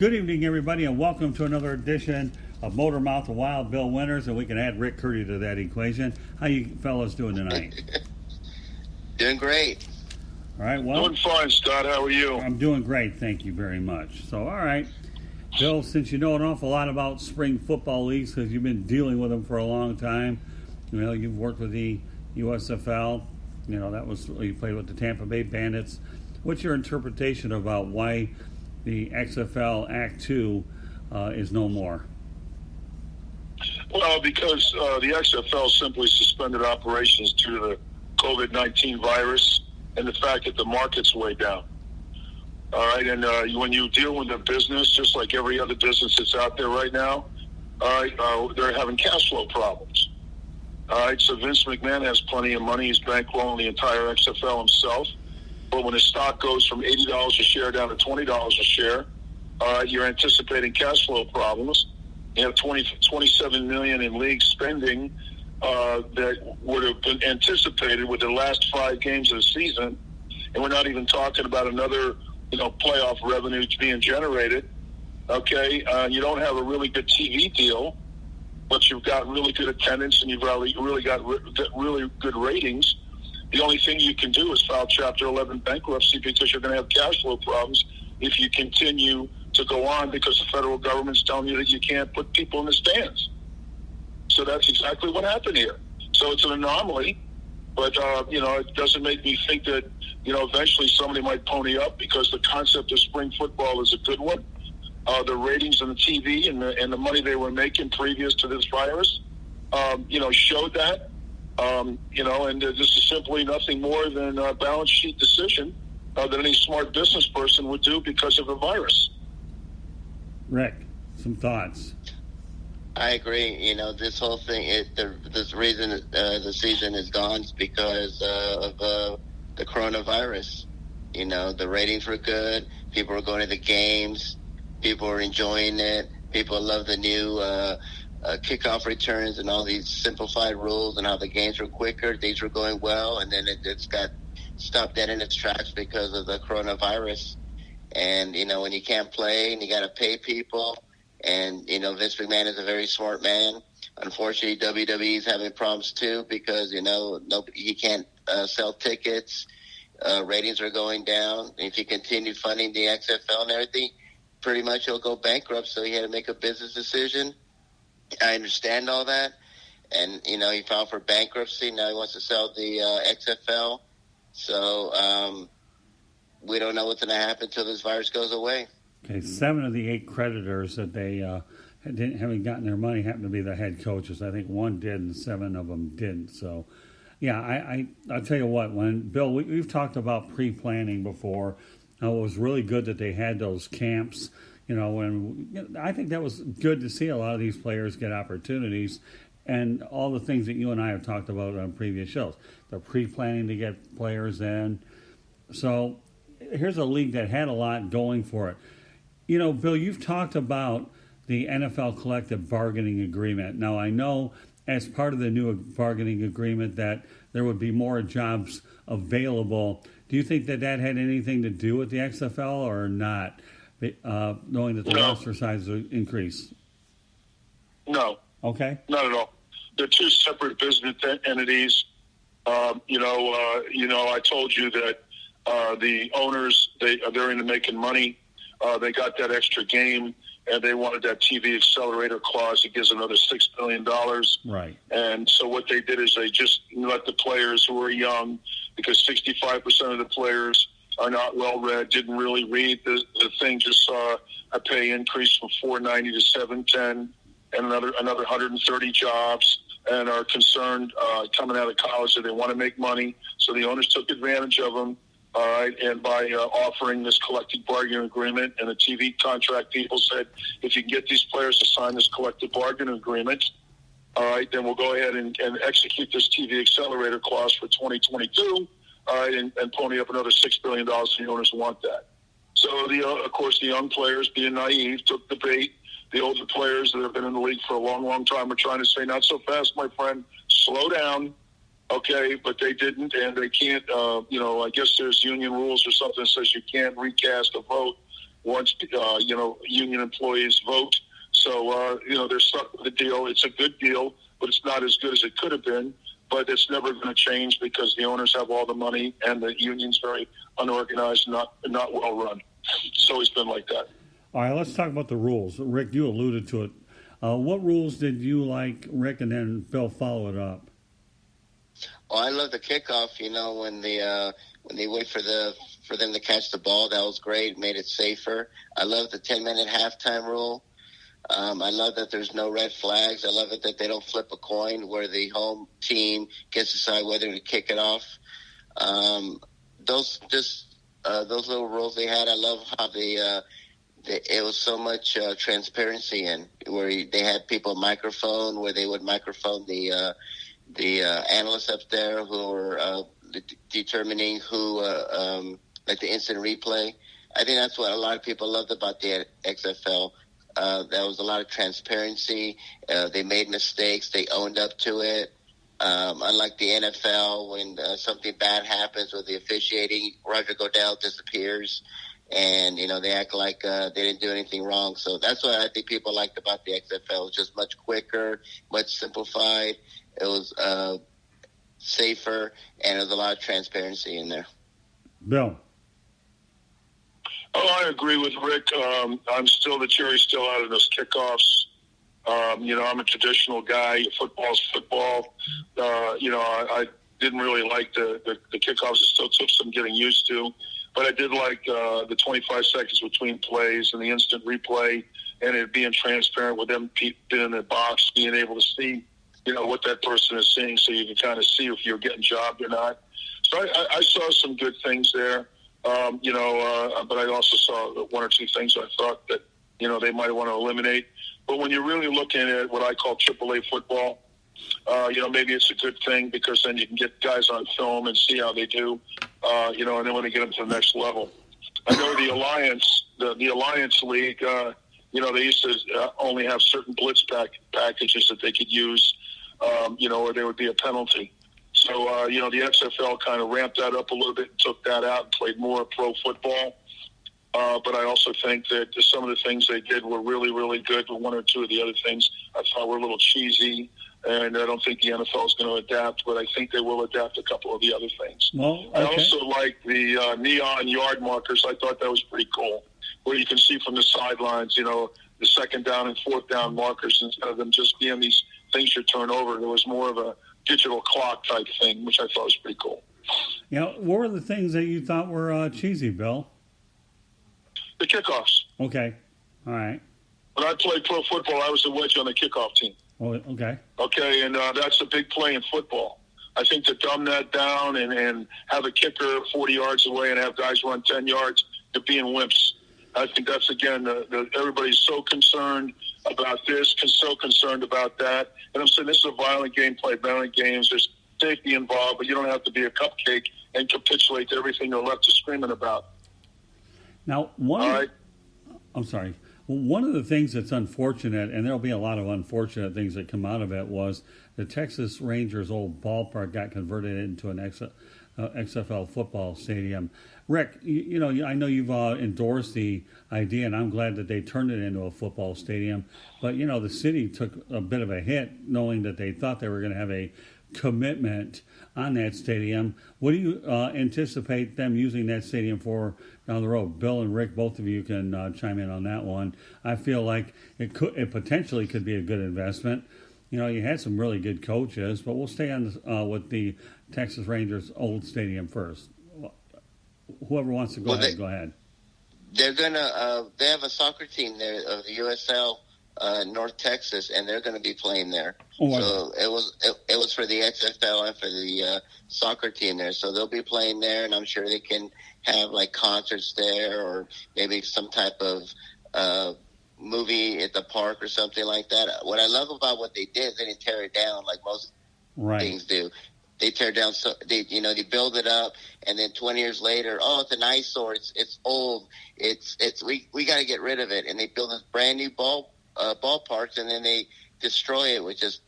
Good evening, everybody, and welcome to another edition of Motor Mouth and Wild Bill Winters, and we can add Rick Curdy to that equation. How you fellas doing tonight? Doing great. All right, well, Doing fine, Scott. How are you? I'm doing great, thank you very much. So, all right, Bill, since you know an awful lot about spring football leagues because you've been dealing with them for a long time, you know, you've worked with the USFL, you know, you played with the Tampa Bay Bandits. What's your interpretation about why the XFL Act 2 is no more? Well, because the XFL simply suspended operations due to the COVID-19 virus and the fact that the market's way down. All right, and when you deal with a business, just like every other business that's out there right now, they're having cash flow problems. All right, so Vince McMahon has plenty of money. He's bankrolling the entire XFL himself. But when his stock goes from $80 a share down to $20 a share, you're anticipating cash flow problems. You have $27 million in league spending that would have been anticipated with the last 5 games of the season, and we're not even talking about another, playoff revenue being generated. Okay, you don't have a really good TV deal, but you've got really good attendance and you've really got really good ratings. The only thing you can do is file Chapter 11 bankruptcy because you're going to have cash flow problems if you continue to go on because the federal government's telling you that you can't put people in the stands. So that's exactly what happened here. So it's an anomaly, but, it doesn't make me think that, eventually somebody might pony up because the concept of spring football is a good one. The ratings on the TV and the money they were making previous to this virus, showed that. And this is simply nothing more than a balance sheet decision that any smart business person would do because of the virus. Rick, some thoughts? I agree. This whole thing, this reason the season is gone is because of the coronavirus. The ratings were good. People were going to the games. People were enjoying it. People love the new kickoff returns and all these simplified rules and how the games were quicker, things were going well, and then it's got stopped dead in its tracks because of the coronavirus. And, when you can't play and you got to pay people, and, Vince McMahon is a very smart man. Unfortunately, WWE is having problems too because, he can't sell tickets. Ratings are going down. If he continued funding the XFL and everything, pretty much he'll go bankrupt, so he had to make a business decision. I understand all that, and he filed for bankruptcy. Now he wants to sell the XFL. So we don't know what's going to happen until this virus goes away. Okay, 7 of the 8 creditors that they haven't gotten their money happen to be the head coaches. I think 1 did, and 7 of them didn't. So, yeah, I'll tell you what. When Bill, we've talked about pre-planning before. It was really good that they had those camps. And I think that was good to see a lot of these players get opportunities and all the things that you and I have talked about on previous shows. They're pre-planning to get players in. So here's a league that had a lot going for it. Bill, you've talked about the NFL collective bargaining agreement. Now, I know as part of the new bargaining agreement that there would be more jobs available. Do you think that had anything to do with the XFL or not? Knowing that the roster size will increase? No. Okay. Not at all. They're 2 separate business entities. I told you that the owners, they're into making money. They got that extra game, and they wanted that TV accelerator clause that gives another $6 billion. Right. And so what they did is they just let the players who are young, because 65% of the players are not well read, didn't really read the thing, just saw a pay increase from $490 to $710 and another 130 jobs, and are concerned coming out of college that they want to make money. So the owners took advantage of them, and by offering this collective bargaining agreement, and the TV contract people said, if you can get these players to sign this collective bargaining agreement, all right, then we'll go ahead and execute this TV accelerator clause for 2022. And pony up another $6 billion, and the owners want that. So, of course, the young players, being naive, took the bait. The older players that have been in the league for a long, long time are trying to say, not so fast, my friend, slow down. Okay, but they didn't, and they can't, I guess there's union rules or something that says you can't recast a vote once union employees vote. So they're stuck with the deal. It's a good deal, but it's not as good as it could have been. But it's never going to change because the owners have all the money and the union's very unorganized, not well run. It's always been like that. All right, let's talk about the rules. Rick, you alluded to it. What rules did you like, Rick, and then Bill follow it up? Well, I love the kickoff. When they wait for them to catch the ball, that was great. Made it safer. I love the 10-minute halftime rule. I love that there's no red flags. I love it that they don't flip a coin where the home team gets to decide whether to kick it off. Those little rules they had. I love how it was so much transparency in where they had people microphone where they would microphone the analysts up there who were determining who like the instant replay. I think that's what a lot of people loved about the XFL. There was a lot of transparency. They made mistakes. They owned up to it. Unlike the NFL, when something bad happens with the officiating, Roger Goodell disappears, and they act like they didn't do anything wrong. So that's what I think people liked about the XFL. It was just much quicker, much simplified. It was safer, and there was a lot of transparency in there. Bill. Oh, I agree with Rick. I'm still the jury's still out of those kickoffs. I'm a traditional guy. Football's football. I didn't really like the kickoffs. It still took some getting used to. But I did like the 25 seconds between plays and the instant replay and it being transparent with them being in the box, being able to see, what that person is seeing so you can kind of see if you're getting jobbed or not. So I saw some good things there. But I also saw one or two things I thought that, they might want to eliminate. But when you're really looking at what I call AAA football, maybe it's a good thing because then you can get guys on film and see how they do, and then when they get them to the next level. I know the Alliance League, they used to only have certain blitz packages that they could use, or there would be a penalty. So, the XFL kind of ramped that up a little bit and took that out and played more pro football. But I also think that some of the things they did were really, really good. But one or two of the other things I thought were a little cheesy. And I don't think the NFL is going to adapt, but I think they will adapt a couple of the other things. Well, okay. I also like the neon yard markers. I thought that was pretty cool, where you can see from the sidelines, the second down and fourth down markers instead of them just being these things you turn over. There was more of a digital clock type thing, which I thought was pretty cool. What were the things that you thought were cheesy, Bill? The kickoffs. Okay. All right. When I played pro football, I was the wedge on the kickoff team. Oh, okay. Okay, and that's a big play in football. I think to dumb that down and have a kicker 40 yards away and have guys run 10 yards, they're being wimps. I think that's, again, everybody's so concerned about this, so concerned about that. And I'm saying this is a violent game, play violent games. There's safety involved, but you don't have to be a cupcake and capitulate to everything the left is screaming about. Now, I'm sorry. One of the things that's unfortunate, and there'll be a lot of unfortunate things that come out of it, was the Texas Rangers' old ballpark got converted into an XFL football stadium. Rick, I know you've endorsed the idea, and I'm glad that they turned it into a football stadium. But, the city took a bit of a hit knowing that they thought they were going to have a commitment on that stadium. What do you anticipate them using that stadium for down the road? Bill and Rick, both of you can chime in on that one. I feel like it potentially could be a good investment. You had some really good coaches, but we'll stay on with the Texas Rangers old stadium first. Whoever wants to go ahead, go ahead. They're gonna. They have a soccer team there of the USL. North Texas, and they're going to be playing there. So it was for the XFL and for the soccer team there. So they'll be playing there, and I'm sure they can have like concerts there, or maybe some type of movie at the park or something like that. What I love about what they did is they didn't tear it down like most things do. They tear down, they build it up, and then 20 years later, it's an eyesore. It's old. We got to get rid of it, and they build this brand new ballparks, and then they destroy it with just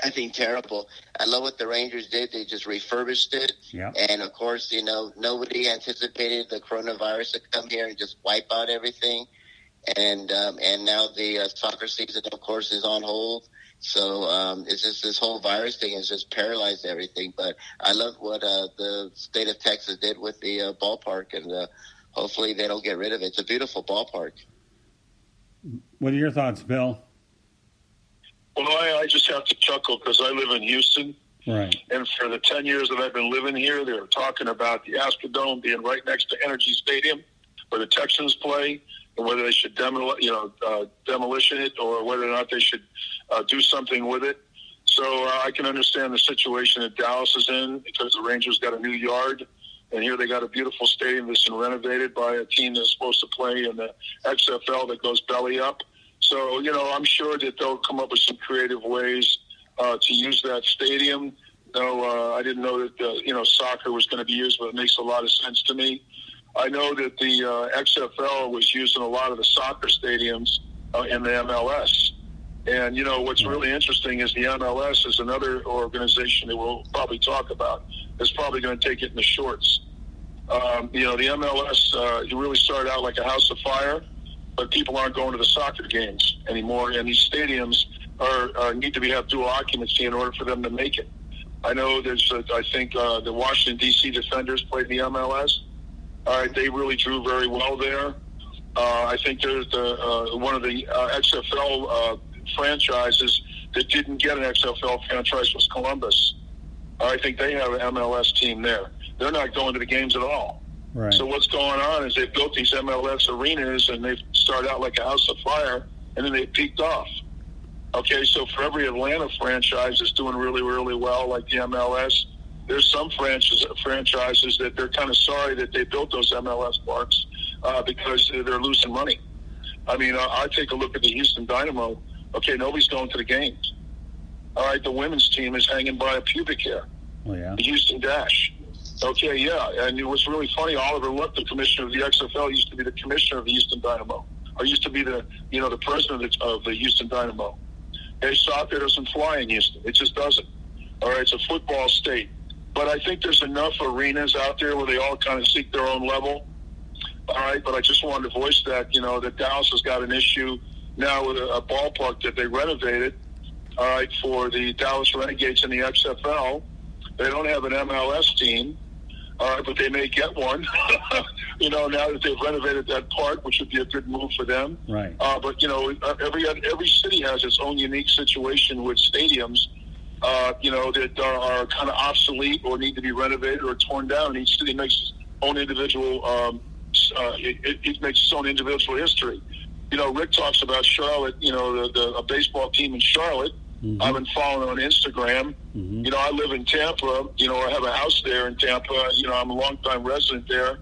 I think terrible. I love what the Rangers did. They just refurbished it. Yeah. And, of course, nobody anticipated the coronavirus to come here and just wipe out everything. And now the soccer season, of course, is on hold. So it's just this whole virus thing has just paralyzed everything. But I love what the state of Texas did with the ballpark, and hopefully they don't get rid of it. It's a beautiful ballpark. What are your thoughts, Bill? Well, I just have to chuckle because I live in Houston. Right. And for the 10 years that I've been living here, they were talking about the Astrodome being right next to Energy Stadium where the Texans play, and whether they should demolition it or whether or not they should do something with it. So I can understand the situation that Dallas is in because the Rangers got a new yard, and here they got a beautiful stadium that's been renovated by a team that's supposed to play in the XFL that goes belly up. So, I'm sure that they'll come up with some creative ways to use that stadium. No, I didn't know that, soccer was going to be used, but it makes a lot of sense to me. I know that the XFL was using a lot of the soccer stadiums in the MLS. And, what's really interesting is the MLS is another organization that we'll probably talk about that's probably going to take it in the shorts. The MLS, it really started out like a house of fire, but people aren't going to the soccer games anymore, and these stadiums need to have dual occupancy in order for them to make it. I know I think the Washington, D.C. Defenders played in the MLS. All right, they really drew very well there. I think there's one of the XFL franchises that didn't get an XFL franchise was Columbus. I think they have an MLS team there. They're not going to the games at all. Right. So what's going on is they've built these MLS arenas, and they've started out like a house of fire, and then they peaked off. Okay, so for every Atlanta franchise that's doing really, really well, like the MLS, there's some franchises that they're kind of sorry that they built those MLS parks because they're losing money. I mean, I take a look at the Houston Dynamo. Okay, nobody's going to the games. All right, the women's team is hanging by a pubic hair. Oh, yeah. The Houston Dash. Okay, yeah, and it was really funny. Oliver Luck, the commissioner of the XFL, used to be the commissioner of the Houston Dynamo, or used to be the president of the Houston Dynamo. Hey, soccer doesn't fly in Houston. It just doesn't. All right, it's a football state. But I think there's enough arenas out there where they all kind of seek their own level. All right, but I just wanted to voice that, that Dallas has got an issue now with a ballpark that they renovated, all right, for the Dallas Renegades in the XFL. They don't have an MLS team, all right, but they may get one, now that they've renovated that park, which would be a good move for them. Right. But, every city has its own unique situation with stadiums, that are kind of obsolete or need to be renovated or torn down. Each city makes its own individual, it makes its own individual history. Rick talks about Charlotte, a baseball team in Charlotte. Mm-hmm. I've been following on Instagram. Mm-hmm. I live in Tampa. I have a house there in Tampa. I'm a longtime resident there.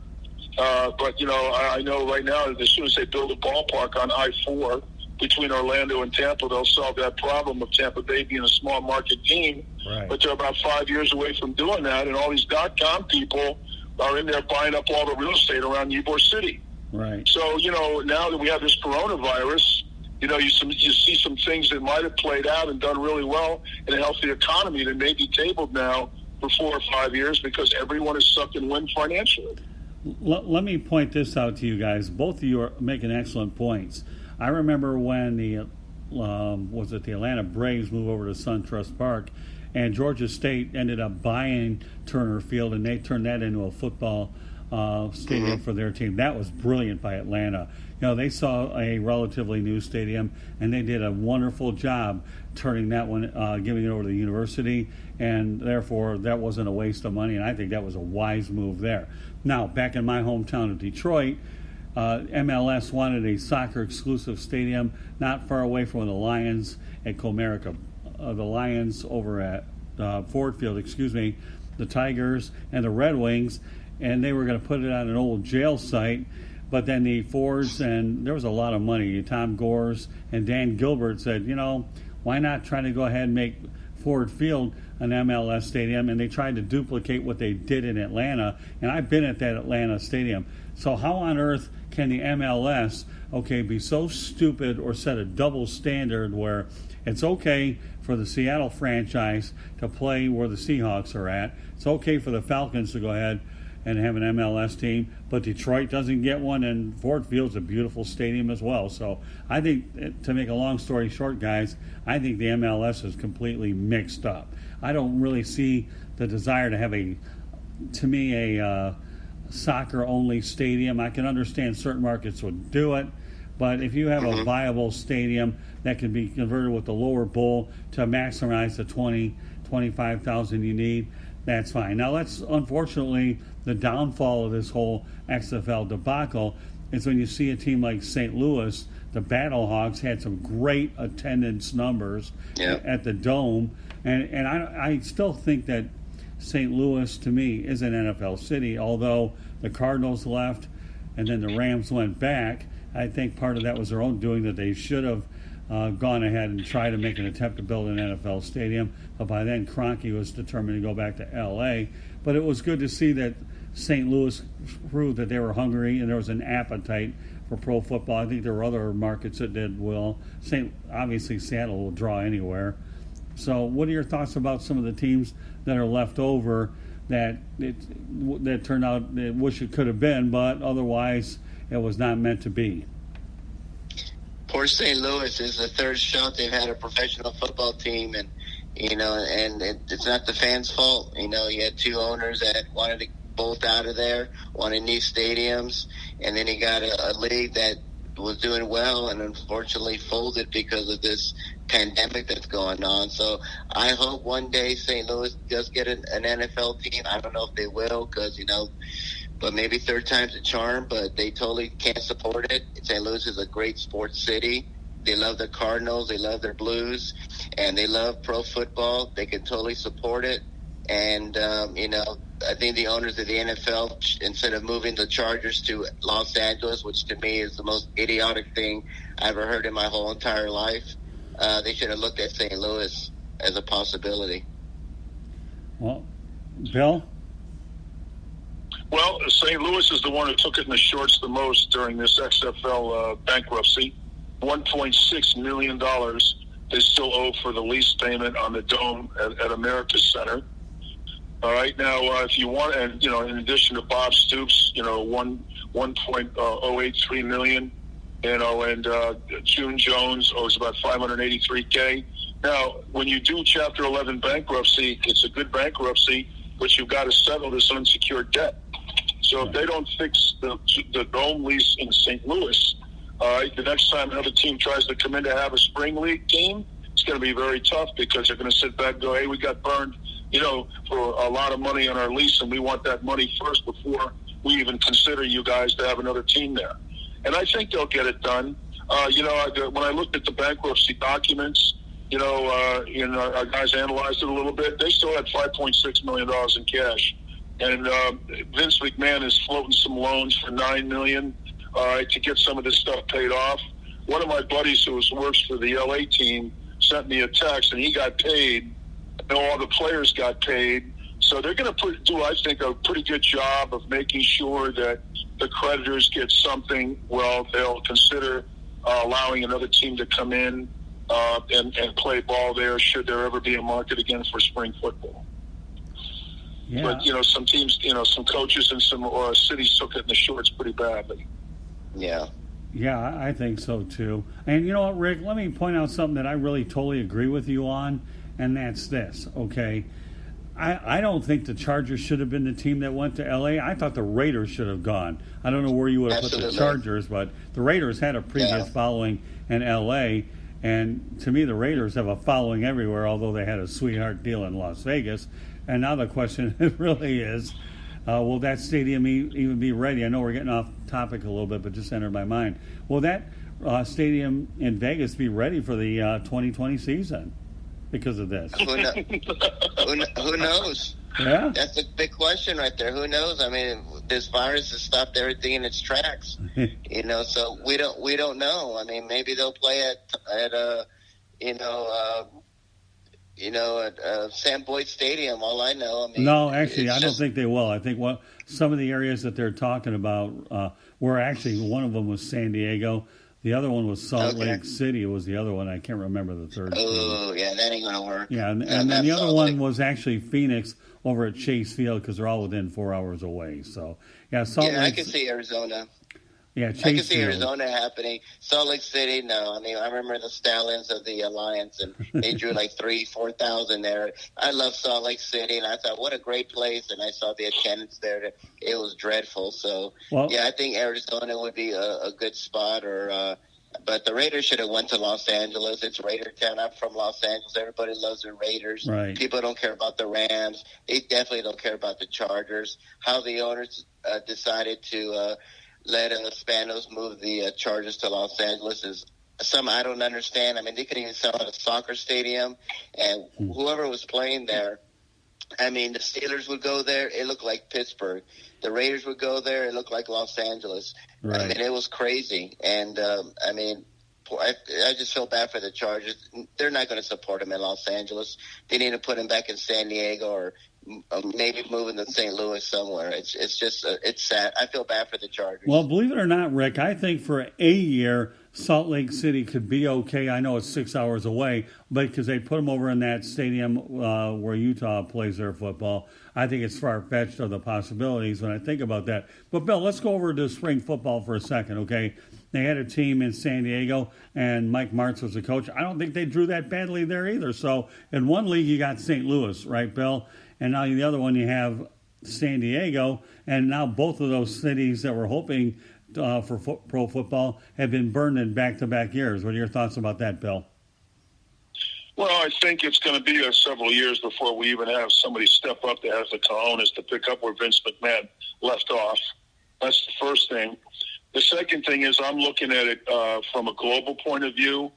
But, I know right now that as soon as they build a ballpark on I-4 between Orlando and Tampa, they'll solve that problem of Tampa Bay being a small market team. Right. But they're about 5 years away from doing that, and all these .com people are in there buying up all the real estate around Ybor City. Right. So, now that we have this coronavirus, you see some things that might have played out and done really well in a healthy economy that may be tabled now for 4 or 5 years because everyone is sucked in wind financially. Let me point this out to you guys. Both of you are making excellent points. I remember when the Atlanta Braves moved over to SunTrust Park, and Georgia State ended up buying Turner Field, and they turned that into a football stadium for their team. That was brilliant by Atlanta. They saw a relatively new stadium, and they did a wonderful job turning that one, giving it over to the university, and therefore that wasn't a waste of money, and I think that was a wise move there. Now, back in my hometown of Detroit, MLS wanted a soccer-exclusive stadium not far away from the Lions at Comerica. The Lions over at Ford Field, the Tigers and the Red Wings, and they were going to put it on an old jail site. But then the Fords, and there was a lot of money. Tom Gores and Dan Gilbert said, why not try to go ahead and make Ford Field an MLS stadium? And they tried to duplicate what they did in Atlanta. And I've been at that Atlanta stadium. So how on earth can the MLS, be so stupid or set a double standard where it's okay for the Seattle franchise to play where the Seahawks are at. It's okay for the Falcons to go ahead and have an MLS team, but Detroit doesn't get one, and Ford Field's a beautiful stadium as well. So I think, to make a long story short, guys, I think the MLS is completely mixed up. I don't really see the desire to have a soccer-only stadium. I can understand certain markets would do it, but if you have a viable stadium that can be converted with the lower bowl to maximize the 25,000 you need, that's fine. Now, that's unfortunately the downfall of this whole XFL debacle is when you see a team like St. Louis. The Battlehawks had some great attendance numbers at the Dome, and I still think that St. Louis, to me, is an NFL city, although the Cardinals left and then the Rams went back. I think part of that was their own doing, that they should have gone ahead and tried to make an attempt to build an NFL stadium. But by then, Kroenke was determined to go back to L.A. But it was good to see that St. Louis proved that they were hungry and there was an appetite for pro football. I think there were other markets that did well. Obviously, Seattle will draw anywhere. So what are your thoughts about some of the teams that are left over that turned out they wish it could have been, but otherwise it was not meant to be? Poor St. Louis is the third shot they've had a professional football team, and it's not the fans' fault. You had two owners that wanted to bolt out of there, wanted new stadiums, and then you got a league that was doing well and unfortunately folded because of this pandemic that's going on. So I hope one day St. Louis does get an NFL team. I don't know if they will, because but maybe third time's a charm, but they totally can't support it. St. Louis is a great sports city. They love the Cardinals, they love their Blues, and they love pro football. They can totally support it. And, I think the owners of the NFL, instead of moving the Chargers to Los Angeles, which to me is the most idiotic thing I ever heard in my whole entire life, they should have looked at St. Louis as a possibility. Well, Bill? Well, St. Louis is the one who took it in the shorts the most during this XFL bankruptcy. $1.6 million they still owe for the lease payment on the Dome at America's Center. All right, now if you want, and in addition to Bob Stoops, $1.083 million, and June Jones owes about $583K. Now, when you do Chapter 11 bankruptcy, it's a good bankruptcy, but you've got to settle this unsecured debt. So if they don't fix the Dome lease in St. Louis, the next time another team tries to come in to have a spring league team, it's going to be very tough, because they're going to sit back and go, hey, we got burned, for a lot of money on our lease, and we want that money first before we even consider you guys to have another team there. And I think they'll get it done. When I looked at the bankruptcy documents, our guys analyzed it a little bit. They still had $5.6 million in cash. And Vince McMahon is floating some loans for $9 million to get some of this stuff paid off. One of my buddies who works for the LA team sent me a text, and he got paid. All the players got paid. So they're going to do, I think, a pretty good job of making sure that the creditors get something. Well, they'll consider allowing another team to come in and play ball there, should there ever be a market again for spring football. Yeah. But, some teams, some coaches and some cities took it in the shorts pretty badly. Yeah. Yeah, I think so, too. And you know what, Rick, let me point out something that I really totally agree with you on, and that's this, okay? I don't think the Chargers should have been the team that went to L.A. I thought the Raiders should have gone. I don't know where you would have put the Chargers, but the Raiders had a previous following in L.A., and to me the Raiders have a following everywhere, although they had a sweetheart deal in Las Vegas. And now the question really is, will that stadium even be ready? I know we're getting off topic a little bit, but just entered my mind. Will that stadium in Vegas be ready for the 2020 season because of this? Who knows? Yeah, that's a big question right there. Who knows? I mean, this virus has stopped everything in its tracks. So we don't know. I mean, maybe they'll play at Sam Boyd Stadium. All I know. I mean, no, actually, I don't think they will. I think some of the areas that they're talking about where actually one of them was San Diego. The other one was Salt Okay. Lake City. It was the other one. I can't remember the third team. Oh, yeah, that ain't going to work. Yeah, and That's then the other Salt one Lake. was actually Phoenix over at Chase Field because they're all within 4 hours away. So, yeah, Salt Yeah, I Lake. can see Arizona. Yeah, I can Chase see Field. Arizona happening. Salt Lake City, no. I mean, I remember the Stallions of the Alliance, and they drew like 4,000 there. I love Salt Lake City, and I thought, what a great place. And I saw the attendance there. It was dreadful. So, Well, yeah, I think Arizona would be a good spot. But the Raiders should have went to Los Angeles. It's Raider town. I'm from Los Angeles. Everybody loves the Raiders. Right. People don't care about the Rams. They definitely don't care about the Chargers. How the owners decided to let Spanos move the Chargers to Los Angeles is some I don't understand. I mean, they could even sell out a soccer stadium, and whoever was playing there, I mean, the Steelers would go there. It looked like Pittsburgh. The Raiders would go there. It looked like Los Angeles. Right. I mean, it was crazy. And, I mean, I just feel bad for the Chargers. They're not going to support him in Los Angeles. They need to put him back in San Diego or maybe moving to St. Louis somewhere. It's just it's sad. I feel bad for the Chargers. well, believe it or not, Rick, I think for a year, Salt Lake City could be okay. I know it's 6 hours away, but because they put them over in that stadium where Utah plays their football, I think it's far-fetched of the possibilities when I think about that. But, Bill, let's go over to spring football for a second, okay? They had a team in San Diego, and Mike Martz was the coach. I don't think they drew that badly there either. So in one league, you got St. Louis, right, Bill? And now in the other one, you have San Diego. And now both of those cities that were hoping for pro football have been burned in back-to-back years. What are your thoughts about that, Bill? Well, I think it's going to be several years before we even have somebody step up that has the cojones to pick up where Vince McMahon left off. That's the first thing. The second thing is I'm looking at it from a global point of view,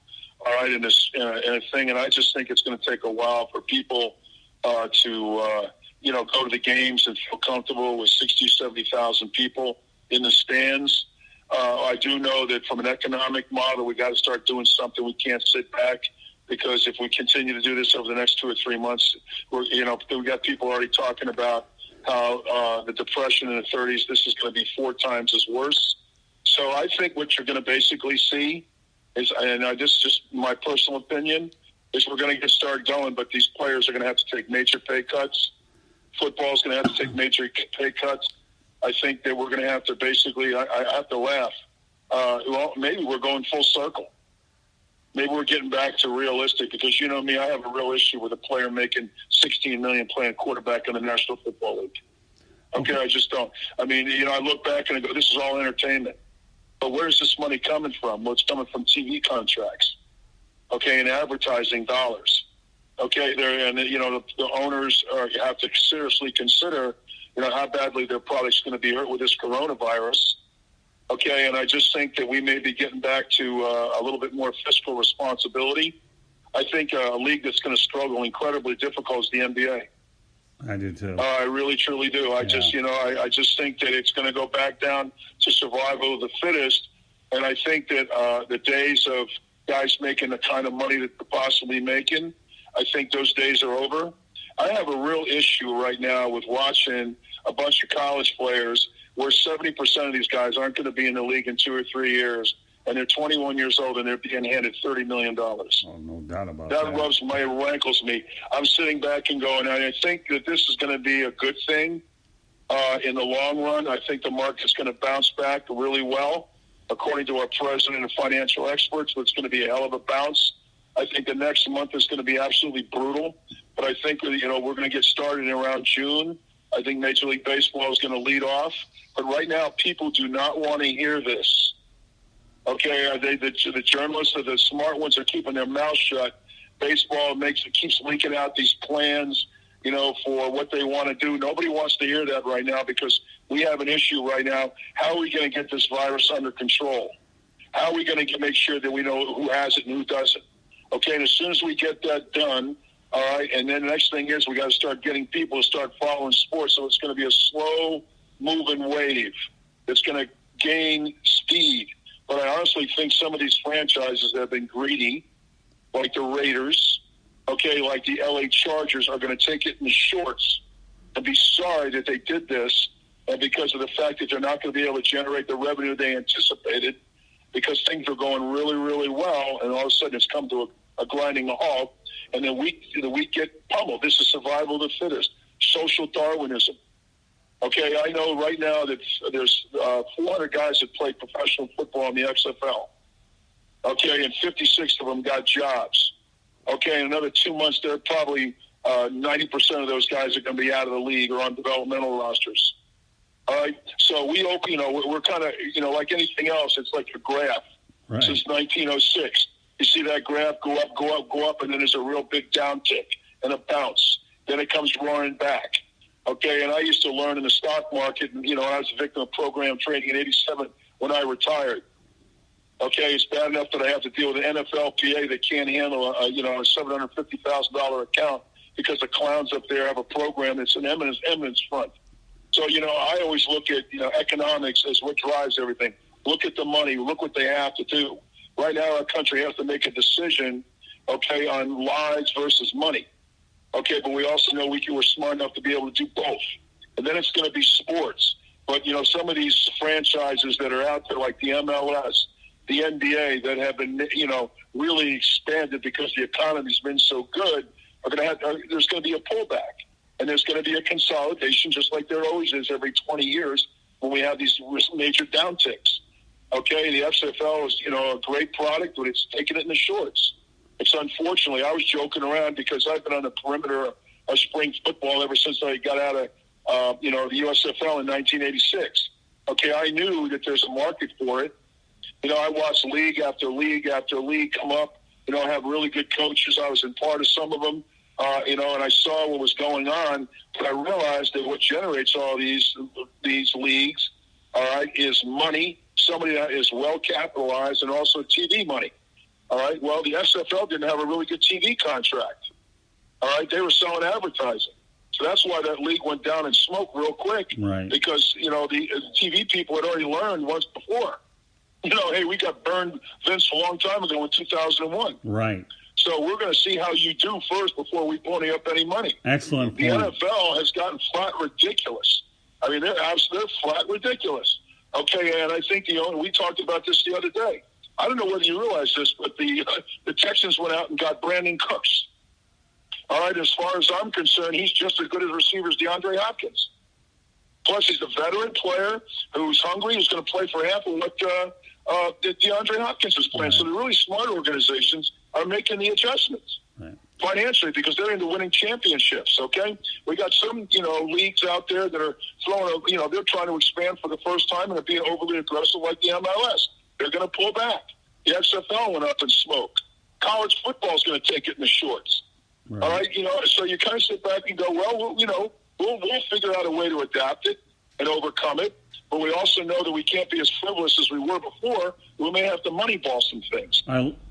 all right, in this in a thing, and I just think it's going to take a while for people to go to the games and feel comfortable with 60, 70,000 people in the stands. I do know that from an economic model, we got to start doing something. We can't sit back because if we continue to do this over the next 2 or 3 months, we got people already talking about how the depression in the 30s, this is going to be 4 times as worse. So I think what you're going to basically see is, and this is just my personal opinion, is we're going to get started going, but these players are going to have to take major pay cuts. Football is going to have to take major pay cuts. I think that we're going to have to basically, I have to laugh. Well, maybe we're going full circle. Maybe we're getting back to realistic because, you know me, I have a real issue with a player making $16 million playing quarterback in the National Football League. Okay, I just don't. I mean, I look back and I go, this is all entertainment. But where's this money coming from? Well, it's coming from TV contracts, okay, and advertising dollars. Okay, the owners have to seriously consider, how badly their product's going to be hurt with this coronavirus. Okay, and I just think that we may be getting back to a little bit more fiscal responsibility. I think a league that's going to struggle incredibly difficult is the NBA. I do too. I really, truly do. I just think that it's going to go back down to survival of the fittest. And I think that the days of guys making the kind of money that they're possibly making, I think those days are over. I have a real issue right now with watching a bunch of college players where 70% of these guys aren't going to be in the league in 2 or 3 years, and they're 21 years old and they're being handed $30 million. Oh, no doubt about that. That rankles me. I'm sitting back and going, I think that this is going to be a good thing in the long run. I think the market's going to bounce back really well, according to our president and financial experts. But it's going to be a hell of a bounce. I think the next month is going to be absolutely brutal. But I think, we're going to get started in around June. I think Major League Baseball is going to lead off. But right now, people do not want to hear this. Okay, the journalists or the smart ones are keeping their mouths shut. Baseball keeps leaking out these plans, for what they want to do. Nobody wants to hear that right now because we have an issue right now. How are we going to get this virus under control? How are we going to make sure that we know who has it and who doesn't? Okay, and as soon as we get that done, all right, and then the next thing is we got to start getting people to start following sports. So it's going to be a slow-moving wave that's going to gain speed. But I honestly think some of these franchises that have been greedy, like the Raiders, okay, like the LA Chargers, are going to take it in the shorts and be sorry that they did this and because of the fact that they're not going to be able to generate the revenue they anticipated, because things are going really, really well, and all of a sudden it's come to a grinding halt, and then we get pummeled. This is survival of the fittest, social Darwinism. Okay, I know right now that there's 400 guys that play professional football in the XFL. Okay, and 56 of them got jobs. Okay, in another 2 months, they're probably 90% of those guys are going to be out of the league or on developmental rosters. All right, so we're kind of, like anything else, it's like a graph. Right. Since 1906. You see that graph go up, go up, go up, and then there's a real big downtick and a bounce. Then it comes roaring back. Okay, and I used to learn in the stock market, and, I was a victim of program trading in 87 when I retired. Okay, it's bad enough that I have to deal with an NFLPA that can't handle a $750,000 account because the clowns up there have a program that's an eminence front. So, I always look at, economics as what drives everything. Look at the money. Look what they have to do. Right now, our country has to make a decision, okay, on lives versus money. Okay, but we also know we're smart enough to be able to do both. And then it's going to be sports. But, some of these franchises that are out there, like the MLS, the NBA, that have been, really expanded because the economy's been so good, there's going to be a pullback. And there's going to be a consolidation, just like there always is every 20 years when we have these major downticks. Okay, the XFL is, a great product, but it's taking it in the shorts. It's unfortunately, I was joking around because I've been on the perimeter of spring football ever since I got out of, the USFL in 1986. Okay, I knew that there's a market for it. I watched league after league after league come up. I have really good coaches. I was in part of some of them, and I saw what was going on. But I realized that what generates all these leagues, all right, is money. Somebody that is well capitalized, and also TV money. All right. Well, the XFL didn't have a really good TV contract. All right. They were selling advertising. So that's why that league went down in smoke real quick. Right. Because, the TV people had already learned once before. Hey, we got burned, Vince, a long time ago in 2001. Right. So we're going to see how you do first before we pony up any money. Excellent point. The NFL has gotten flat ridiculous. I mean, they're flat ridiculous. Okay, and I think we talked about this the other day. I don't know whether you realize this, but the Texans went out and got Brandon Cooks. All right, as far as I'm concerned, he's just as good as receiver as DeAndre Hopkins. Plus, he's a veteran player who's hungry, who's going to play for half of what DeAndre Hopkins is playing. Right. So the really smart organizations are making the adjustments. Right. Financially, because they're into winning championships, okay? We got some, leagues out there that are throwing, they're trying to expand for the first time and are being overly aggressive like the MLS. They're going to pull back. The XFL went up in smoke. College football is going to take it in the shorts. Right. All right, so you kind of sit back and go, well, we'll figure out a way to adapt it and overcome it. But we also know that we can't be as frivolous as we were before. We may have to moneyball some things.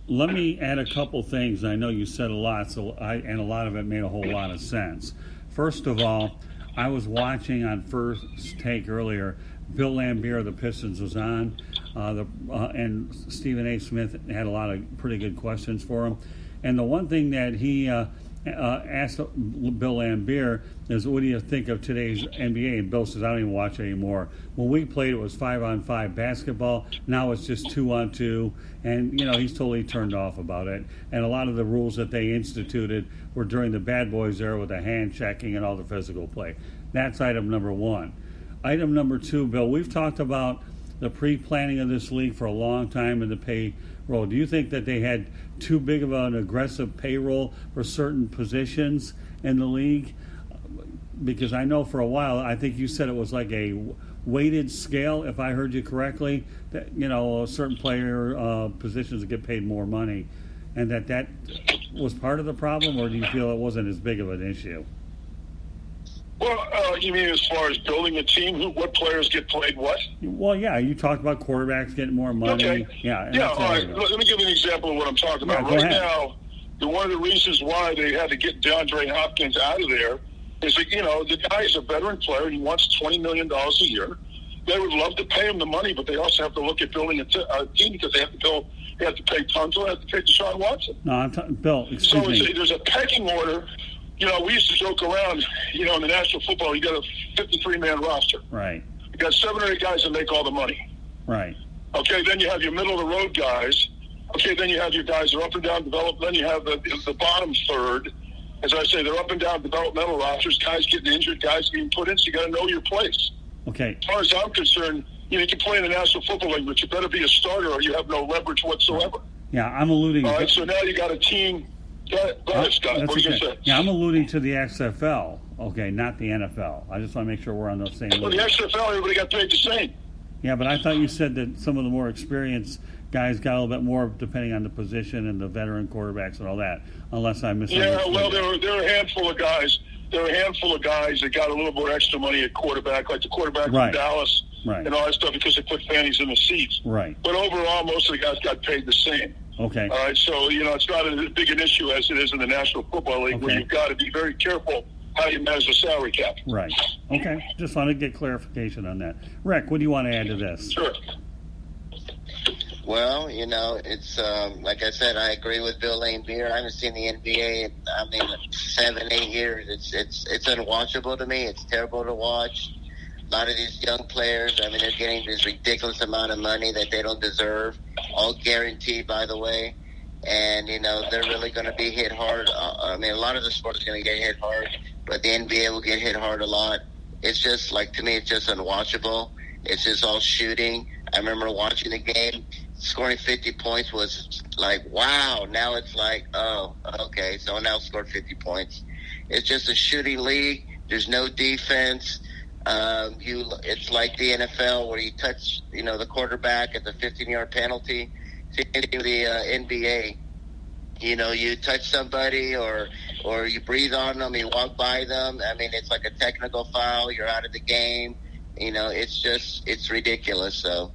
Let me add a couple things. I know you said a lot, and a lot of it made a whole lot of sense. First of all, I was watching on First Take earlier. Bill Lambier of the Pistons was on, and Stephen A. Smith had a lot of pretty good questions for him. And the one thing that he asked Bill Lambier is, what do you think of today's NBA? And Bill says, I don't even watch it anymore. When we played, it was 5-on-5 basketball. Now it's just 2-on-2. And, he's totally turned off about it. And a lot of the rules that they instituted were during the Bad Boys era with the hand checking and all the physical play. That's item number one. Item number two, Bill, we've talked about the pre-planning of this league for a long time and the payroll. Do you think that they had too big of an aggressive payroll for certain positions in the league? Because I know for a while, I think you said it was like a weighted scale, if I heard you correctly, that, certain player positions get paid more money, and that was part of the problem, or do you feel it wasn't as big of an issue? Well, you mean as far as building a team, what players get played what? Well, yeah, you talked about quarterbacks getting more money. Okay. Yeah, all right. Let me give you an example of what I'm talking about. Yeah, right now, one of the reasons why they had to get DeAndre Hopkins out of there is that, the guy is a veteran player. He wants $20 million a year. They would love to pay him the money, but they also have to look at building a team because they have to pay Tunzel, they have to pay Deshaun Watson. No, I'm talking, Bill, excuse me. So there's a pecking order we used to joke around, in the National Football, you got a 53-man roster. Right. You got 7 or 8 guys that make all the money. Right. Okay, then you have your middle-of-the-road guys. Okay, then you have your guys that are up and down development. Then you have the bottom third. As I say, they're up and down developmental rosters. Guys getting injured, guys getting put in, so you got to know your place. Okay. As far as I'm concerned, you can play in the National Football League, but you better be a starter or you have no leverage whatsoever. Yeah, I'm alluding. All right, so now you got a team. Go ahead, Scott. What are you going to say? Yeah, I'm alluding to the XFL. Okay, not the NFL. I just want to make sure we're on the same. Well, the XFL, everybody got paid the same. Yeah, but I thought you said that some of the more experienced guys got a little bit more depending on the position and the veteran quarterbacks and all that, unless I misunderstood. Yeah, well, there were a handful of guys. There were a handful of guys that got a little more extra money at quarterback, like the quarterback from Dallas and all that stuff, because they put fannies in the seats. Right. But overall, most of the guys got paid the same. Okay. All right, so, it's not as big an issue as it is in the National Football League, where you've got to be very careful how you manage the salary cap. Right. Okay. Just want to get clarification on that. Rick, what do you want to add to this? Sure. Well, it's like I said, I agree with Bill Laimbeer. I haven't seen the NBA in 7, 8 years. It's unwatchable to me. It's terrible to watch. A lot of these young players, they're getting this ridiculous amount of money that they don't deserve, all guaranteed, by the way. And, they're really going to be hit hard. A lot of the sports are going to get hit hard, but the NBA will get hit hard a lot. It's just, to me, it's just unwatchable. It's just all shooting. I remember watching the game. Scoring 50 points was like, wow. Now it's like, oh, okay, so now scored 50 points. It's just a shooting league. There's no defense. It's like the NFL where you touch, the quarterback at the 15-yard penalty. To the NBA, you touch somebody or you breathe on them, you walk by them. It's like a technical foul. You're out of the game. It's ridiculous. So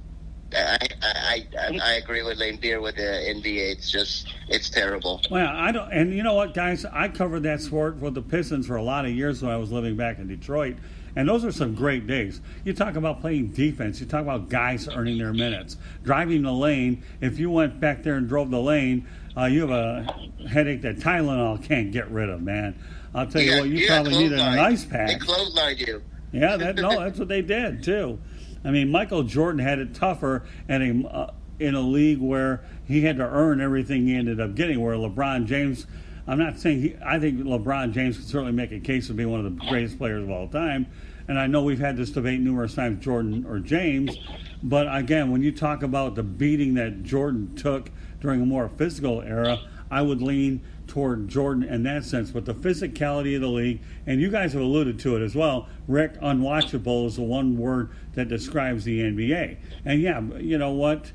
I agree with Laimbeer with the NBA. It's terrible. Well, I don't, and you know what, guys? I covered that sport with the Pistons for a lot of years when I was living back in Detroit, and those are some great days. You talk about playing defense. You talk about guys earning their minutes, driving the lane. If you went back there and drove the lane, you have a headache that Tylenol can't get rid of, man. I'll tell you what, you probably needed an ice pack. They clotheslined you. Yeah, that's what they did too. Michael Jordan had it tougher in a league where he had to earn everything he ended up getting, where LeBron James, I'm not saying I think LeBron James can certainly make a case of being one of the greatest players of all time, and I know we've had this debate numerous times, Jordan or James, but again, when you talk about the beating that Jordan took during a more physical era, I would lean toward Jordan in that sense, but the physicality of the league, and you guys have alluded to it as well, Rick, unwatchable is the one word that describes the NBA. And yeah, you know what,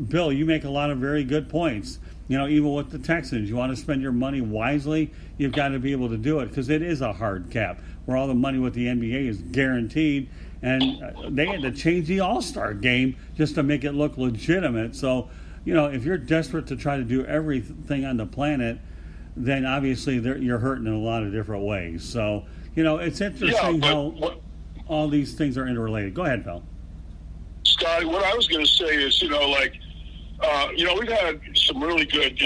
Bill, you make a lot of very good points. Even with the Texans, you want to spend your money wisely, you've got to be able to do it, because it is a hard cap, where all the money with the NBA is guaranteed, and they had to change the All-Star game just to make it look legitimate. So, if you're desperate to try to do everything on the planet, then obviously you're hurting in a lot of different ways. So, it's interesting how all these things are interrelated. Go ahead, Phil. Scotty, what I was going to say is, we've had some really good,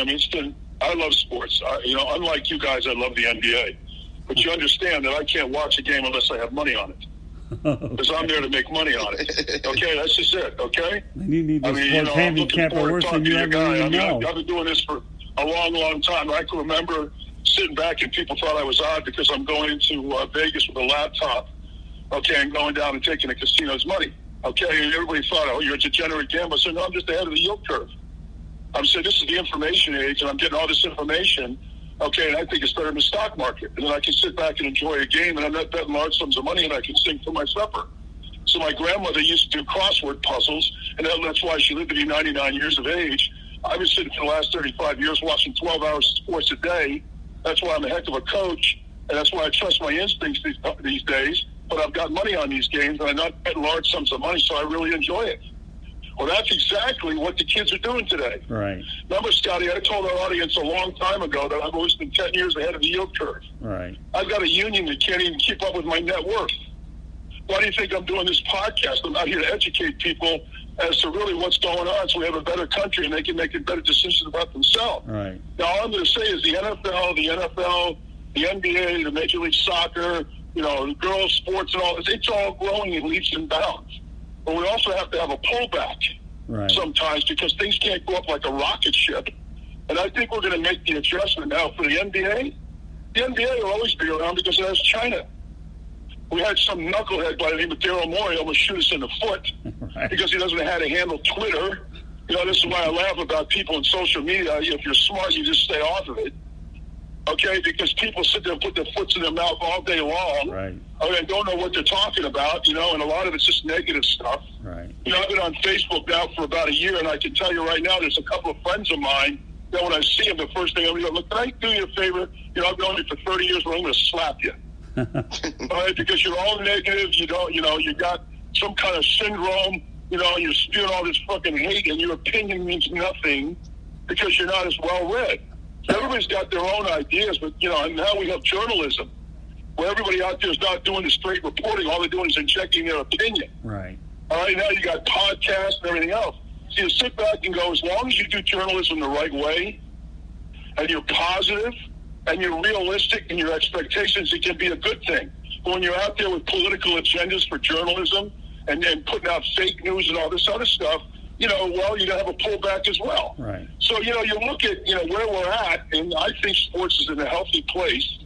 I love sports. Unlike you guys, I love the NBA. But you understand that I can't watch a game unless I have money on it. Because I'm there to make money on it. Okay, that's just it, okay? And you need the sports handicap worse than you ever even know. I've been doing this for a long, long time. I can remember sitting back and people thought I was odd because I'm going into Vegas with a laptop, okay, and going down and taking the casino's money. Okay, and everybody thought, oh, you're a degenerate gambler. I said, no, I'm just ahead of the yield curve. I'm saying this is the information age, and I'm getting all this information, okay, and I think it's better in the stock market. And then I can sit back and enjoy a game, and I'm not betting large sums of money, and I can sing for my supper. So my grandmother used to do crossword puzzles, and that's why she lived to be 99 years of age. I've been sitting for the last 35 years watching 12 hours of sports a day. That's why I'm a heck of a coach, and that's why I trust my instincts these days. But I've got money on these games, and I'm not betting large sums of money, so I really enjoy it. Well, that's exactly what the kids are doing today. Right. Remember, Scotty, I told our audience a long time ago that I've always been 10 years ahead of the yield curve. Right. I've got a union that can't even keep up with my net worth. Why do you think I'm doing this podcast? I'm out here to educate people as to really what's going on so we have a better country and they can make better decisions about themselves. Right. Now, all I'm going to say is the NFL the NBA, the Major League Soccer, the girls' sports and all, it's all growing in leaps and bounds. But we also have to have a pullback sometimes because things can't go up like a rocket ship. And I think we're going to make the adjustment now for the NBA. The NBA will always be around because it has China. We had some knucklehead by the name of Daryl Morey almost shoot us in the foot because he doesn't know how to handle Twitter. This is why I laugh about people in social media. If you're smart, you just stay off of it. Okay, because people sit there and put their foots in their mouth all day long. Right. I don't know what they're talking about, and a lot of it's just negative stuff. Right. I've been on Facebook now for about a year, and I can tell you right now, there's a couple of friends of mine that when I see them, the first thing I'm going to go, look, can I do you a favor? I've known you for 30 years, but I'm going to slap you. All right, because you're all negative. You got some kind of syndrome. You're spewing all this fucking hate, and your opinion means nothing because you're not as well read. So everybody's got their own ideas, but and now we have journalism where everybody out there is not doing the straight reporting. All they're doing is injecting their opinion. Right. All right, now you got podcasts and everything else. So you sit back and go, as long as you do journalism the right way, and you're positive, and you're realistic in your expectations, it can be a good thing. But when you're out there with political agendas for journalism and putting out fake news and all this other stuff, you're going to have a pullback as well. Right. So, you look at, where we're at, and I think sports is in a healthy place.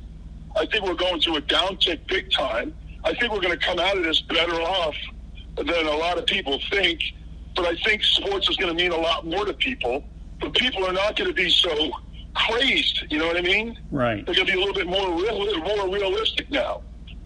I think we're going through a downtick big time. I think we're going to come out of this better off than a lot of people think. But I think sports is going to mean a lot more to people. But people are not going to be so crazed, you know what I mean? Right. They're going to be a little bit more realistic now,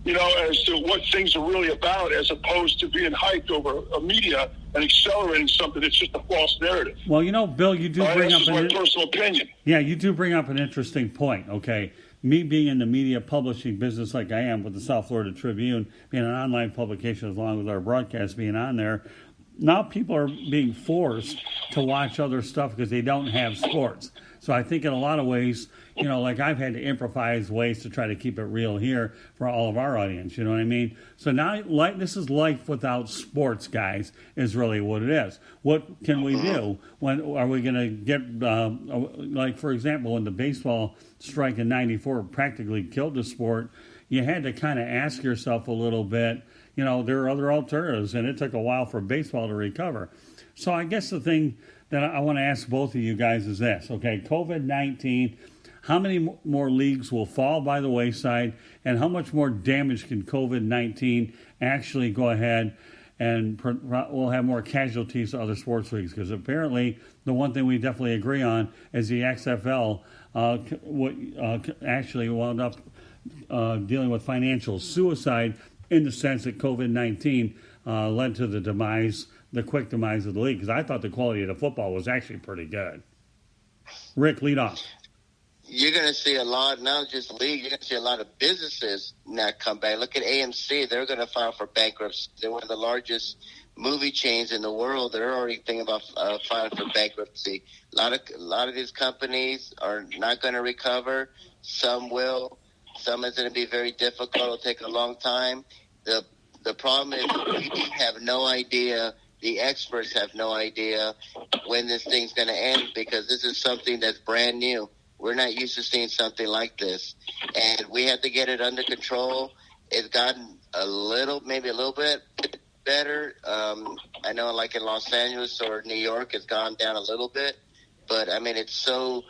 as to what things are really about, as opposed to being hyped over a media and accelerating something that's just a false narrative. Well, Bill, you do bring up my personal opinion. Yeah, you do bring up an interesting point. Okay, me being in the media publishing business like I am with the South Florida Tribune, being an online publication along with our broadcast being on there, now people are being forced to watch other stuff because they don't have sports. So I think in a lot of ways, like I've had to improvise ways to try to keep it real here for all of our audience, you know what I mean? So now, this is life without sports, guys, is really what it is. What can we do? When are we going to get, for example, when the baseball strike in '94 practically killed the sport, you had to kind of ask yourself a little bit, there are other alternatives, and it took a while for baseball to recover. So I guess the thing that I want to ask both of you guys is this, okay, COVID-19, how many more leagues will fall by the wayside, and how much more damage can COVID-19 actually go ahead and we'll have more casualties to other sports leagues? Because apparently the one thing we definitely agree on is the XFL actually wound up dealing with financial suicide in the sense that COVID-19 led to the quick demise of the league, because I thought the quality of the football was actually pretty good. Rick, lead off. You're going to see a lot, not just league, you're going to see a lot of businesses not come back. Look at AMC. They're going to file for bankruptcy. They're one of the largest movie chains in the world. They're already thinking about filing for bankruptcy. A lot of these companies are not going to recover. Some will. Some is going to be very difficult. It'll take a long time. The problem is we have no idea. The experts have no idea when this thing's going to end, because this is something that's brand new. We're not used to seeing something like this, and we have to get it under control. It's gotten maybe a little bit better. I know, like in Los Angeles or New York, it's gone down a little bit, but I mean, it's so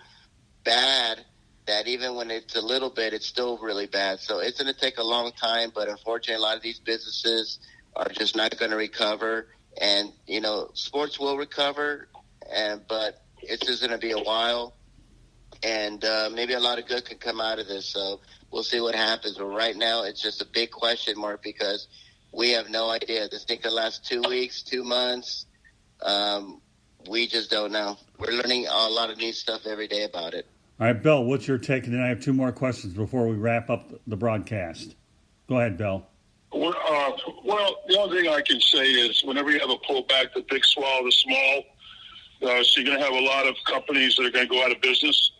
bad that even when it's a little bit, it's still really bad. So it's going to take a long time, but unfortunately, a lot of these businesses are just not going to recover. And, sports will recover, but it's just going to be a while. And maybe a lot of good could come out of this. So we'll see what happens. But right now, it's just a big question mark because we have no idea. This thing could last 2 weeks, 2 months. We just don't know. We're learning a lot of new stuff every day about it. All right, Bill, what's your take? And then I have 2 more questions before we wrap up the broadcast. Go ahead, Bill. Well, the only thing I can say is whenever you have a pullback, the big swallow the small. So you're going to have a lot of companies that are going to go out of business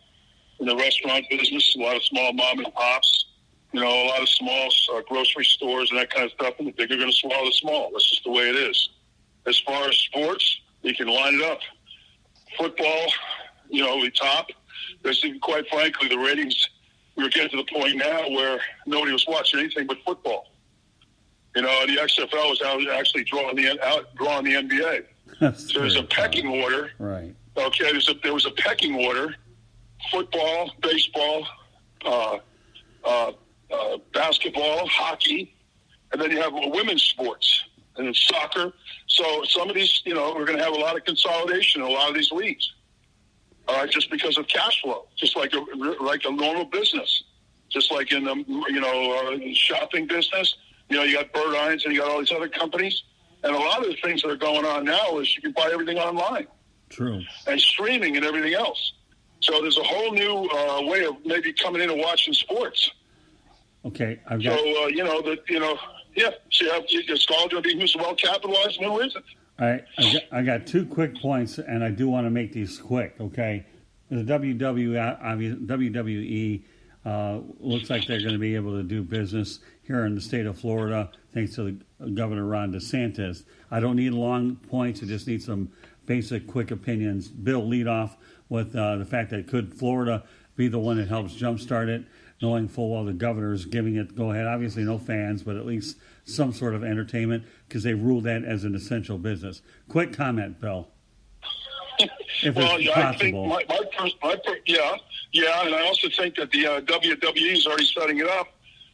in the restaurant business, a lot of small mom and pops, a lot of small grocery stores and that kind of stuff, and the big are going to swallow the small. That's just the way it is. As far as sports, you can line it up. Football, we top. Quite frankly, the ratings we were getting to the point now where nobody was watching anything but football. You know, the XFL was actually drawing the NBA. That's So there's a true. pecking order. Right. Okay, there was a pecking order: football, baseball, basketball, hockey, and then you have women's sports and then soccer. So some of these, you know, we're going to have a lot of consolidation in a lot of these leagues. All right, just because of cash flow, just like a normal business, just like in the shopping business. You know, you got Bird Irons and you got all these other companies, and a lot of the things that are going on now is you can buy everything online. True. And streaming and everything else. So there's a whole new way of maybe coming in and watching sports. Okay, I've got. So see how it's all going to be who's well capitalized and who isn't. I got 2 quick points, and I do want to make these quick. Okay, the WWE looks like they're going to be able to do business here in the state of Florida, thanks to the Governor Ron DeSantis. I don't need long points; I just need some basic, quick opinions. Bill, lead off with the fact that could Florida be the one that helps jumpstart it, knowing full well the governor's giving it go ahead. Obviously, no fans, but at least some sort of entertainment because they ruled that as an essential business. Quick comment, Bill. If Well, it's yeah, I think possible. yeah, and I also think that the WWE is already setting it up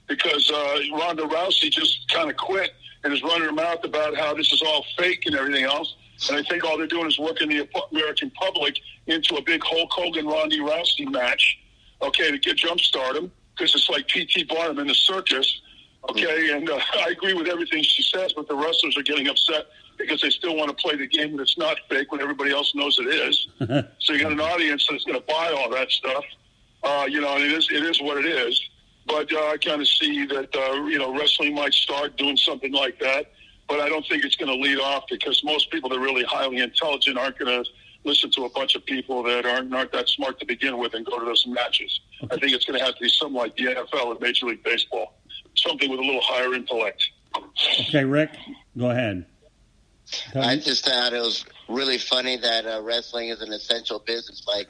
because Ronda Rousey just kind of quit and is running her mouth about how this is all fake and everything else. And I think all they're doing is working the American public into a big Hulk Hogan-Ronda Rousey match, okay, to get jumpstart them because it's like P.T. Barnum in the circus, okay? And I agree with everything she says, but the wrestlers are getting upset because they still want to play the game that's not fake when everybody else knows it is. So you got an audience that's going to buy all that stuff, and it is what it is. But I kind of see that, wrestling might start doing something like that. But I don't think it's going to lead off because most people that are really highly intelligent aren't going to listen to a bunch of people that aren't that smart to begin with and go to those matches. Okay. I think it's going to have to be something like the NFL and Major League Baseball, something with a little higher intellect. Okay, Rick, go ahead. I just thought it was really funny that wrestling is an essential business. Like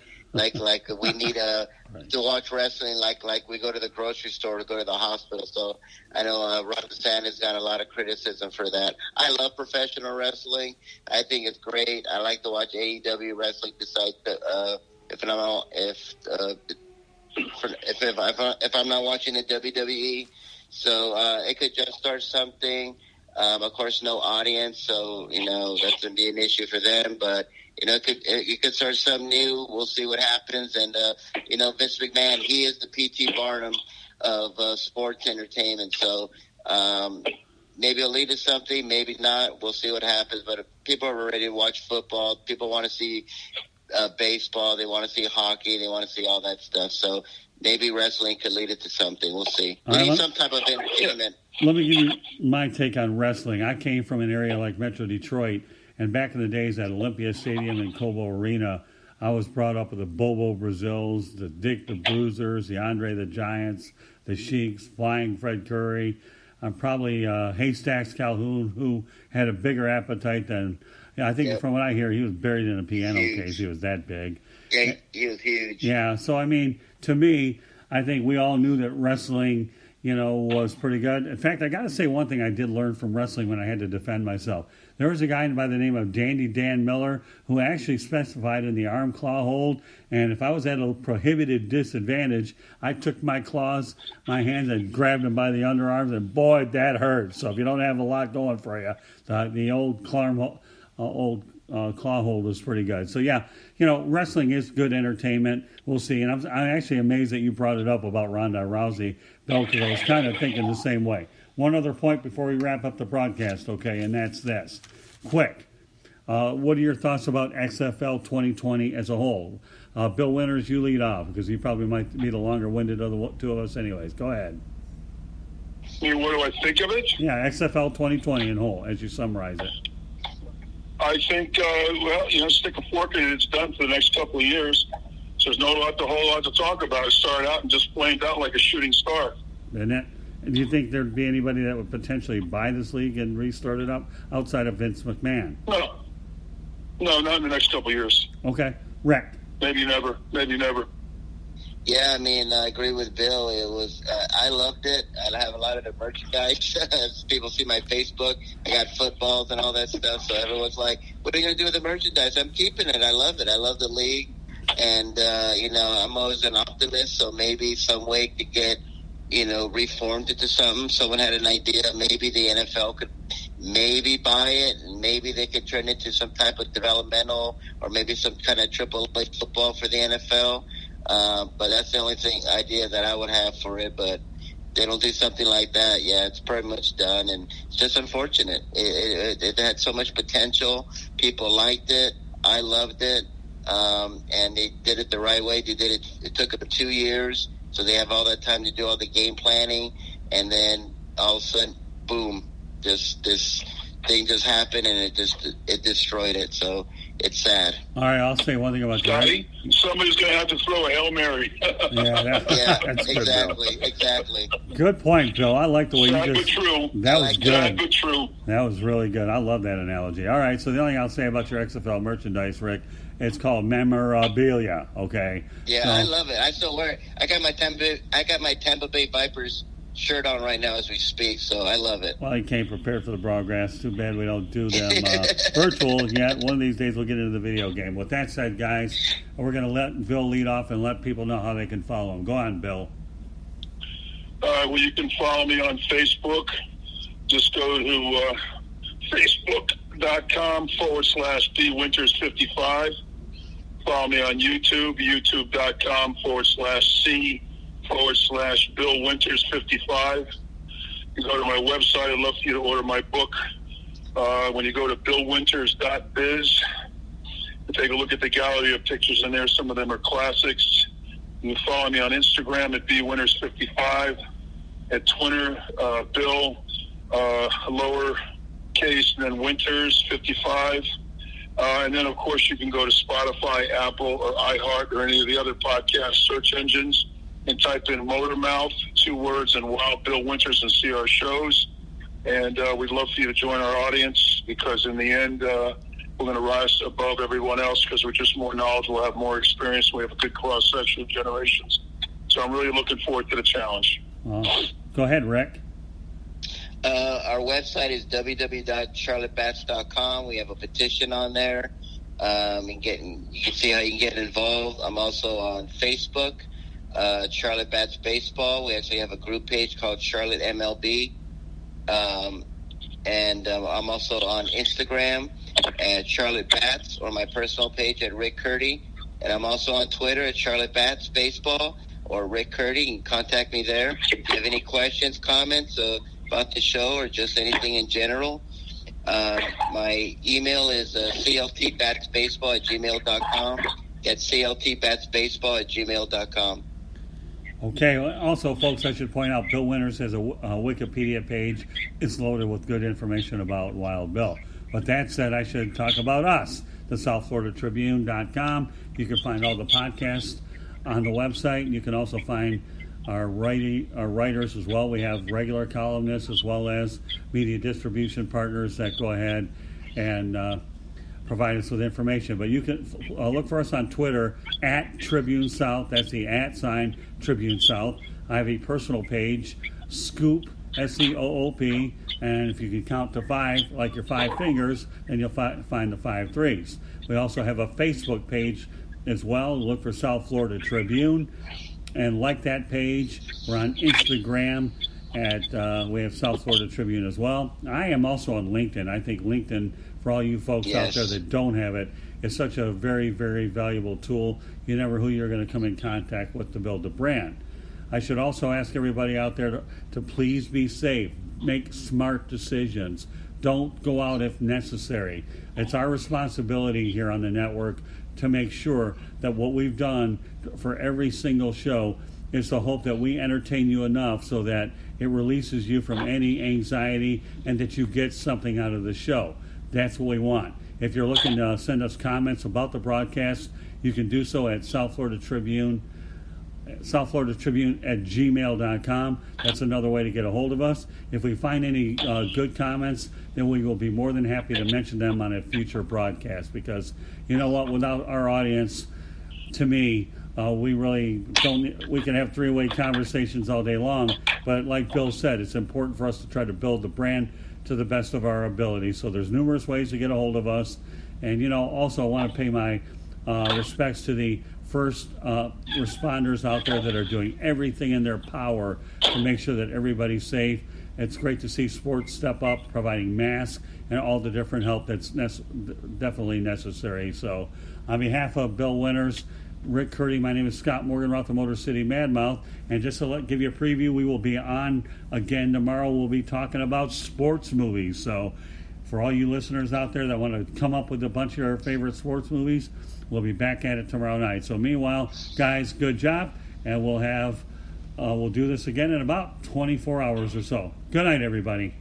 we need to watch wrestling like we go to the grocery store to go to the hospital. So I know Ron DeSantis got a lot of criticism for that. I love professional wrestling. I think it's great. I like to watch AEW wrestling besides if I'm not watching the WWE. So it could just start something. Of course, no audience, so that's going to be an issue for them. But it could start something new. We'll see what happens. And Vince McMahon, he is the P.T. Barnum of sports entertainment. So maybe it'll lead to something, maybe not. We'll see what happens. But if people are ready to watch football, people want to see baseball, they want to see hockey, they want to see all that stuff. So maybe wrestling could lead it to something. We'll see. We need some type of entertainment. Let me give you my take on wrestling. I came from an area like Metro Detroit, and back in the days at Olympia Stadium and Cobo Arena, I was brought up with the Bobo Brazils, the Dick the Bruisers, the Andre the Giants, the Sheiks, Flying Fred Curry. I'm probably Haystacks Calhoun, who had a bigger appetite than, I think from what I hear, he was buried in a piano case. He was that big. Yeah, he was huge. Yeah, so I mean, to me, I think we all knew that wrestling was pretty good. In fact, I got to say one thing I did learn from wrestling when I had to defend myself. There was a guy by the name of Dandy Dan Miller who actually specified in the arm claw hold, and if I was at a prohibited disadvantage, I took my hands and grabbed him by the underarms, and boy, that hurt. So if you don't have a lot going for you, the old claw hold is pretty good. So yeah, wrestling is good entertainment. We'll see. And I'm actually amazed that you brought it up about Ronda Rousey, Bill, because I was kind of thinking the same way. One other point before we wrap up the broadcast, okay, and that's this. Quick. What are your thoughts about XFL 2020 as a whole? Bill Winters, you lead off, because you probably might be the longer-winded of the two of us anyways. Go ahead. What do I think of it? Yeah, XFL 2020 in whole, as you summarize it. I think, stick a fork in it. It's done for the next couple of years. So there's not a whole lot to talk about. It started out and just flamed out like a shooting star. Do you think there'd be anybody that would potentially buy this league and restart it up outside of Vince McMahon? No, not in the next couple of years. Okay. Wrecked. Maybe never. Yeah, I mean, I agree with Bill. It was, I loved it. I have a lot of the merchandise. As people see my Facebook, I got footballs and all that stuff. So everyone's like, "What are you going to do with the merchandise?" I'm keeping it. I love it. I love the league, and I'm always an optimist. So maybe some way to get, reformed into something. Someone had an idea. Maybe the NFL could maybe buy it, and maybe they could turn it into some type of developmental, or maybe some kind of triple A football for the NFL. But that's the only idea that I would have for it. But they don't do something like that. Yeah, it's pretty much done, and it's just unfortunate. It had so much potential. People liked it. I loved it, and they did it the right way. They did it. It took them 2 years, so they have all that time to do all the game planning, and then all of a sudden, boom, this thing just happened, and it destroyed it. So it's sad. All right, I'll say one thing about Scotty, somebody's going to have to throw a Hail Mary. That's exactly. Good point, Bill. I like the way sad you but just. true. That was like good. Sad but true. That was really good. I love that analogy. All right, so the only thing I'll say about your XFL merchandise, Rick, it's called memorabilia. Okay. Yeah, So- I love it. I still wear it. I got my Tampa Bay Vipers shirt on right now as we speak, so I love it. Well, he came prepared for the broadcast. Too bad we don't do them virtual yet. One of these days we'll get into the video game. With that said, guys, we're going to let Bill lead off and let people know how they can follow him. Go on, Bill. Well, you can follow me on Facebook. Just go to facebook.com/bwinters55. Follow me on YouTube, youtube.com/C/Bill Winters55. You go to my website. I'd love for you to order my book. When you go to billwinters.biz, you take a look at the gallery of pictures in there. Some of them are classics. You can follow me on Instagram at bwinters55, at Twitter, Bill, lowercase, and then Winters55. And then, of course, you can go to Spotify, Apple, or iHeart, or any of the other podcast search engines and type in Motormouth, 2 words, and Wild Bill Winters, and see our shows. And we'd love for you to join our audience, because in the end, we're going to rise above everyone else, because we're just more knowledgeable, have more experience, we have a good cross-section of generations. So I'm really looking forward to the challenge. Go ahead, Rick. Our website is www.charlottebats.com. We have a petition on there. You can see how you can get involved. I'm also on Facebook, Charlotte Bats Baseball. We actually have a group page called Charlotte MLB. And I'm also on Instagram at Charlotte Bats, or my personal page at Rick Curdy. And I'm also on Twitter at Charlotte Bats Baseball, or Rick Curdy. You can contact me there. If you have any questions, comments about the show, or just anything in general. My email is cltbatsbaseball@gmail.com. That's cltbatsbaseball@gmail.com. Okay, also, folks, I should point out Bill Winters has a Wikipedia page. It's loaded with good information about Wild Bill. But that said, I should talk about us, the SouthFloridaTribune.com. You can find all the podcasts on the website. You can also find our writers as well. We have regular columnists as well as media distribution partners that go ahead and provide us with information. But you can look for us on Twitter at Tribune South. That's the @ Tribune South. I have a personal page, Scoop, SCOOP, and if you can count to 5, like your 5 fingers, then you'll find the 5 threes. We also have a Facebook page as well. Look for South Florida Tribune and like that page. We're on Instagram at we have South Florida Tribune as well. I am also on LinkedIn. I think LinkedIn, for all you folks out there that don't have it, is such a very, very valuable tool. You never know who you're going to come in contact with to build a brand. I should also ask everybody out there to please be safe. Make smart decisions. Don't go out if necessary. It's our responsibility here on the network to make sure that what we've done for every single show is to hope that we entertain you enough so that it releases you from any anxiety and that you get something out of the show. That's what we want. If you're looking to send us comments about the broadcast, you can do so at South Florida Tribune at gmail.com. That's another way to get a hold of us. If we find any good comments, then we will be more than happy to mention them on a future broadcast, because you know what, without our audience, to me, We really don't. We can have three-way conversations all day long, but like Bill said, it's important for us to try to build the brand to the best of our ability. So there's numerous ways to get a hold of us, and also I want to pay my respects to the first responders out there that are doing everything in their power to make sure that everybody's safe. It's great to see sports step up, providing masks and all the different help that's definitely necessary. So on behalf of Bill Winters, Rick Curdy, my name is Scott Morgan, Roth, the Motor City Madmouth, and just to give you a preview, we will be on again tomorrow. We'll be talking about sports movies. So for all you listeners out there that want to come up with a bunch of your favorite sports movies, we'll be back at it tomorrow night. So meanwhile, guys, good job, and we'll do this again in about 24 hours or so. Good night, everybody.